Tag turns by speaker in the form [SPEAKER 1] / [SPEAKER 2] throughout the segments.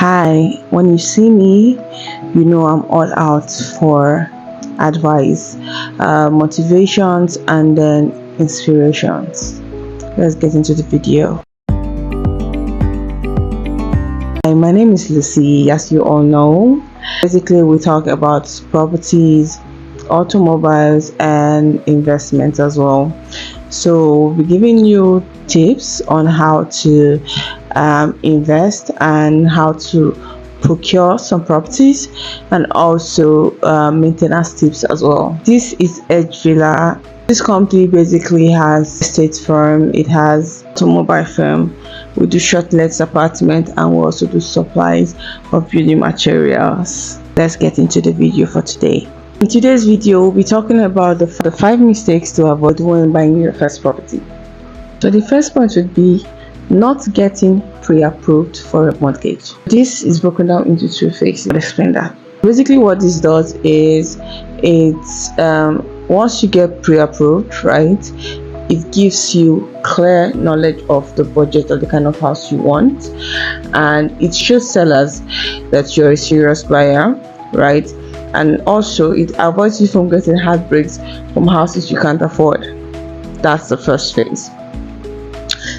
[SPEAKER 1] Hi, when you see me, you know I'm all out for advice, motivations, and then inspirations. Let's get into the video. Hi, my name is Lucy, as you all know. Basically, we talk about properties, automobiles, and investments as well. So, we'll be giving you tips on how to invest and how to procure some properties, and also maintenance tips as well. This is Edge Villa. This company basically has estate firm, it has automobile firm. We do short lets apartment, and we also do supplies of building materials. Let's get into the video for today. In today's video, we'll be talking about the 5 mistakes to avoid when buying your first property. So the first point would be not getting pre-approved for a mortgage. This is broken down into 2 phases. I'll explain that. Basically, what this does is it's once you get pre-approved, right, it gives you clear knowledge of the budget of the kind of house you want, and it shows sellers that you're a serious buyer, right? And also it avoids you from getting heartbreaks from houses you can't afford. That's the first phase.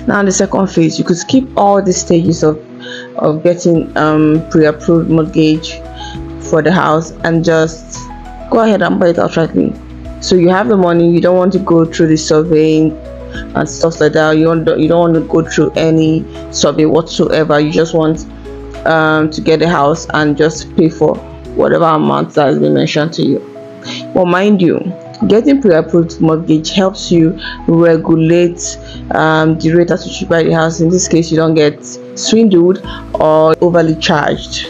[SPEAKER 1] Now in the second phase, you could skip all the stages of getting pre-approved mortgage for the house and just go ahead and buy it outrightly. So you have the money, you don't want to go through the surveying and stuff like that. You don't want to go through any survey whatsoever. You just want to get the house and just pay for whatever amount that has been mentioned to you. But mind you, getting pre-approved mortgage helps you regulate the rate at which you buy the house. In this case, you don't get swindled or overly charged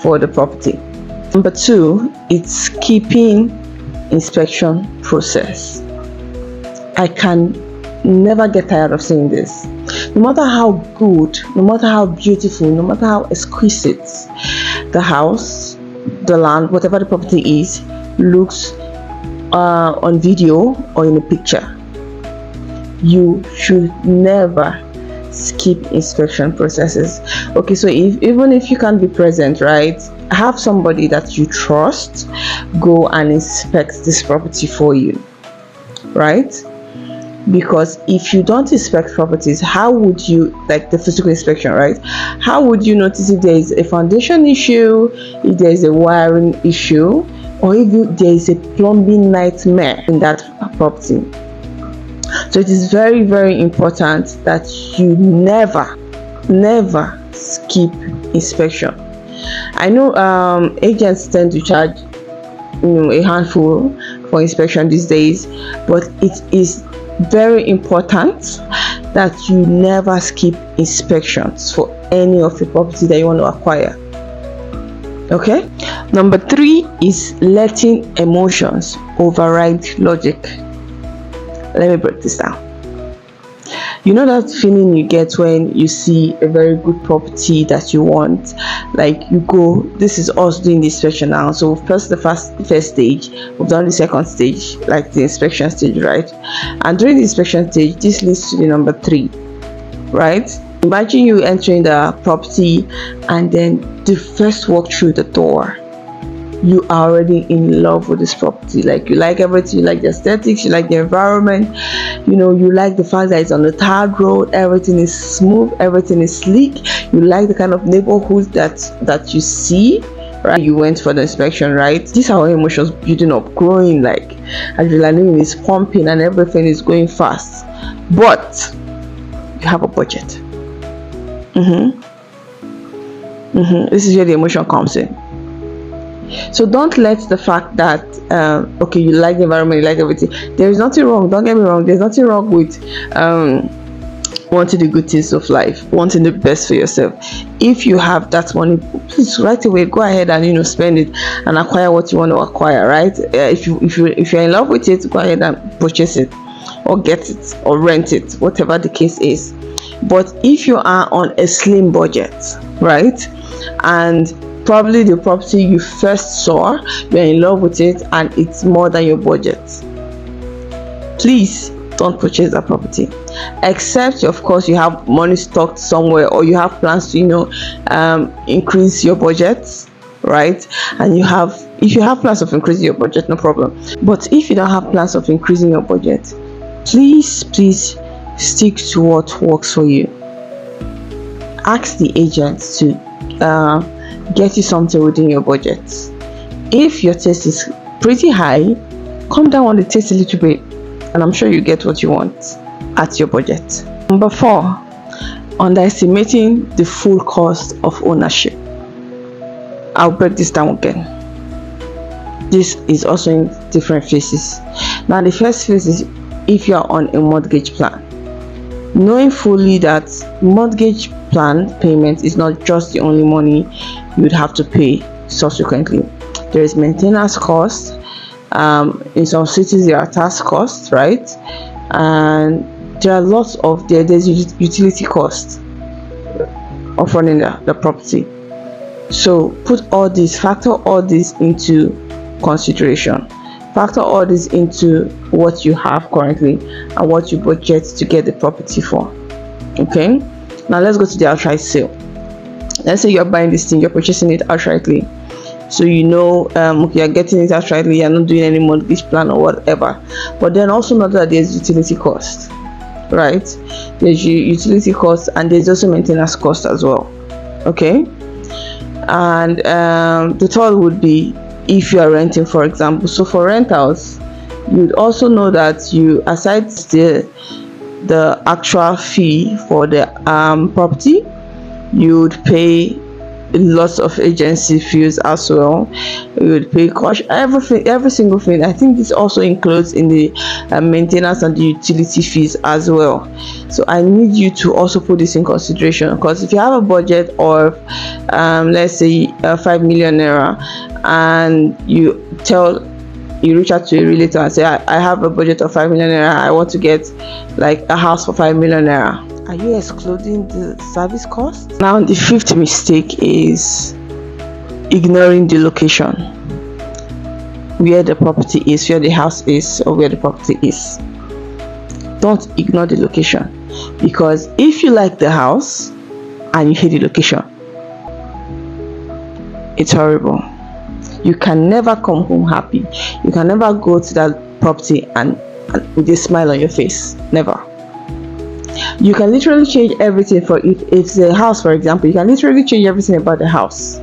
[SPEAKER 1] for the property. Number 2, it's keeping inspection process. I can never get tired of saying this. No matter how good, no matter how beautiful, no matter how exquisite the house, the land, whatever the property is, looks on video or in a picture, you should never skip inspection processes. Okay, so even if you can't be present, right, have somebody that you trust go and inspect this property for you, right? Because if you don't inspect properties, how would you, like the physical inspection, right, how would you notice if there is a foundation issue, if there is a wiring issue, or if there is a plumbing nightmare in that property? So it is very, very important that you never skip inspection. I know agents tend to charge a handful for inspection these days, but it is very important that you never skip inspections for any of the property that you want to acquire. Okay. Number 3 is letting emotions override logic. Let me break this down. You know that feeling you get when you see a very good property that you want, like you go, this is us doing the inspection now, so we've passed the first stage, we've done the second stage, like the inspection stage, right? And during the inspection stage, this leads to the number 3, right? Imagine you entering the property, and then the first walk through the door, you are already in love with this property. Like, you like everything, you like the aesthetics, you like the environment, you like the fact that it's on the tarred road, everything is smooth, everything is sleek, you like the kind of neighborhood that you see, right? You went for the inspection, right? These are our emotions building up, growing, like adrenaline is pumping and everything is going fast, but you have a budget. This is where the emotion comes in. So don't let the fact that okay, you like the environment, you like everything, there is nothing wrong, don't get me wrong, there's nothing wrong with wanting the good things of life, wanting the best for yourself. If you have that money, please right away go ahead and spend it and acquire what you want to acquire, right? If you're in love with it, go ahead and purchase it or get it or rent it, whatever the case is. But if you are on a slim budget, right, and probably the property you first saw, you're in love with it and it's more than your budget, please don't purchase that property. except of course you have money stocked somewhere, or you have plans to increase your budget, right? And if you have plans of increasing your budget, no problem. But if you don't have plans of increasing your budget, please stick to what works for you. Ask the agent to get you something within your budget. If your taste is pretty high, come down on the taste a little bit, and I'm sure you get what you want at your budget. Number 4, underestimating the full cost of ownership. I'll break this down again. This is also in different phases. Now, the first phase is if you are on a mortgage plan, knowing fully that mortgage plan payment is not just the only money you would have to pay subsequently. There is maintenance cost. In some cities there are tax costs, right? And there are lots of there's utility costs of running the property. So factor all this into consideration. Factor all this into what you have currently and what you budget to get the property for. Okay, now let's go to the outright sale. Let's say you're buying this thing, you're purchasing it outrightly. So you're getting it outrightly, you're not doing any mortgage plan or whatever. But then also know that there's utility cost, right? There's utility cost, and there's also maintenance cost as well. Okay, and the third would be if you are renting, for example. So for rentals, you'd also know that you, aside the actual fee for the property, you would pay lots of agency fees as well. You would pay every single thing. I think this also includes in the maintenance and the utility fees as well. So I need you to also put this in consideration, because if you have a budget of let's say 5 million naira, and you reach out to a realtor and say, I have a budget of 5 million naira, I want to get like a house for 5 million naira. Are you excluding the service cost? Now, the 5th mistake is ignoring the location, where the property is, where the house is, or where the property is. Don't ignore the location, because if you like the house and you hate the location, it's horrible. You can never come home happy. You can never go to that property and with a smile on your face. Never. You can literally change everything. If it's a house, for example, you can literally change everything about the house.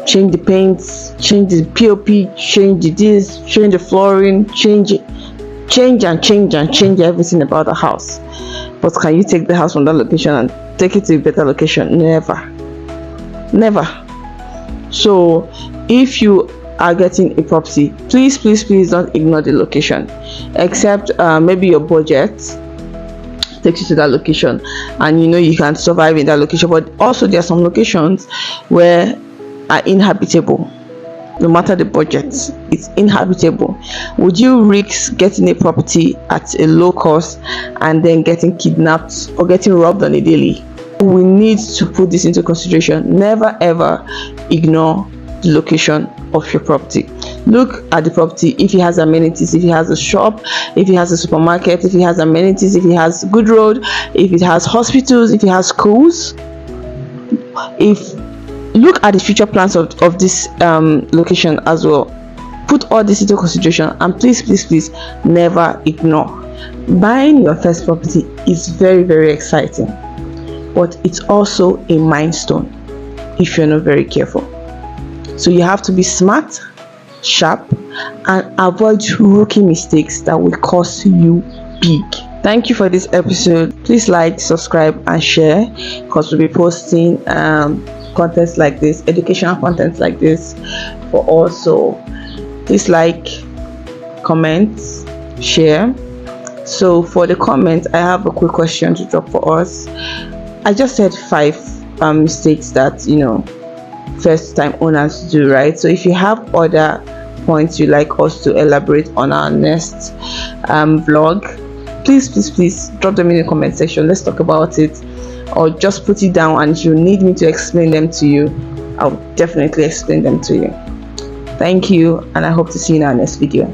[SPEAKER 1] Change the paints, change the POP, change this, change the flooring, change everything about the house. But can you take the house from that location and take it to a better location? Never. So if you are getting a property, please don't ignore the location, except maybe your budget takes you to that location and you can survive in that location. But also there are some locations where are inhabitable. No matter the budget, it's inhabitable. Would you risk getting a property at a low cost and then getting kidnapped or getting robbed on a daily? We need to put this into consideration. Never ever ignore the location of your property. Look at the property. If it has amenities, if it has a shop, if it has a supermarket, if it has amenities, if it has good road, if it has hospitals, if it has schools. Look at the future plans of this location as well. Put all this into consideration, and please never ignore. Buying your first property is very, very exciting, but it's also a milestone if you're not very careful. So you have to be smart, sharp, and avoid rookie mistakes that will cost you big. Thank you for this episode. Please like, subscribe, and share, because we'll be posting contents like this, educational contents like this for all. So please like, comment, share. So for the comments, I have a quick question to drop for us. I just said 5 mistakes that first time owners do, right? So if you have other points you'd like us to elaborate on our next vlog, please drop them in the comment section. Let's talk about it, or just put it down, and if you need me to explain them to you, I'll definitely explain them to you. Thank you, and I hope to see you in our next video.